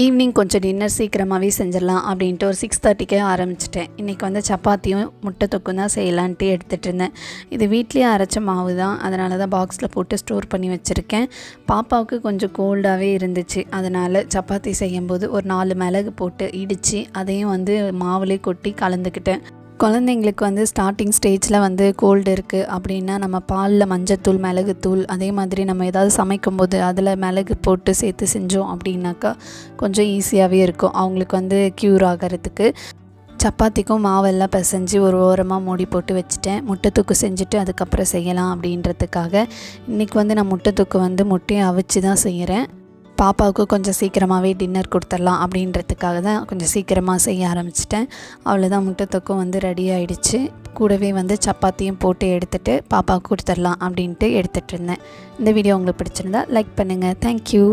Evening கொஞ்சம் dinner சீக்கிரமாகவே செஞ்சிடலாம் அப்படின்ட்டு ஒரு 6:30க்கே ஆரம்பிச்சிட்டேன். இன்றைக்கி வந்து சப்பாத்தியும் முட்டை தொக்கும் தான் செய்யலான்ட்டு எடுத்துகிட்டு இருந்தேன். இது வீட்லேயே அரைச்ச மாவு தான், அதனால தான் பாக்ஸில் போட்டு ஸ்டோர் பண்ணி வச்சுருக்கேன். பாப்பாவுக்கு கொஞ்சம் கோல்டாகவே இருந்துச்சு, அதனால் சப்பாத்தி செய்யும்போது ஒரு 4 மிளகு போட்டு இடித்து அதையும் வந்து மாவுலேயே கொட்டி கலந்துக்கிட்டேன். குழந்தைங்களுக்கு வந்து ஸ்டார்டிங் ஸ்டேஜில் வந்து கோல்டு இருக்குது அப்படின்னா நம்ம பாலில் மஞ்சத்தூள், மிளகுத்தூள், அதே மாதிரி நம்ம ஏதாவது சமைக்கும்போது அதில் மிளகு போட்டு சேர்த்து செஞ்சோம் அப்படின்னாக்கா கொஞ்சம் ஈஸியாகவே இருக்கும் அவங்களுக்கு வந்து க்யூர் ஆகிறதுக்கு. சப்பாத்திக்கும் மாவெல்லாம் பிசைஞ்சு ஒரு ஓரமாக மூடி போட்டு வச்சுட்டேன். முட்டை தொக்கு செஞ்சுட்டு அதுக்கப்புறம் செய்யலாம் அப்படின்றதுக்காக இன்றைக்கி வந்து நான் முட்டை தொக்கு வந்து முட்டையை அவிச்சு தான் செய்கிறேன். பாப்பாவுக்கு கொஞ்சம் சீக்கிரமாகவே டின்னர் கொடுத்துடலாம் அப்படின்றதுக்காக தான் கொஞ்சம் சீக்கிரமாக செய்ய ஆரம்பிச்சிட்டேன். அவ்வளோதான், முட்டை தொக்கும் வந்து ரெடி ஆகிடுச்சு. கூடவே வந்து சப்பாத்தியும் போட்டு எடுத்துகிட்டு பாப்பாவுக்கு கொடுத்துடலாம் அப்படின்ட்டு எடுத்துகிட்டு இருந்தேன். இந்த வீடியோ உங்களுக்கு பிடிச்சிருந்தா லைக் பண்ணுங்கள். தேங்க்யூ.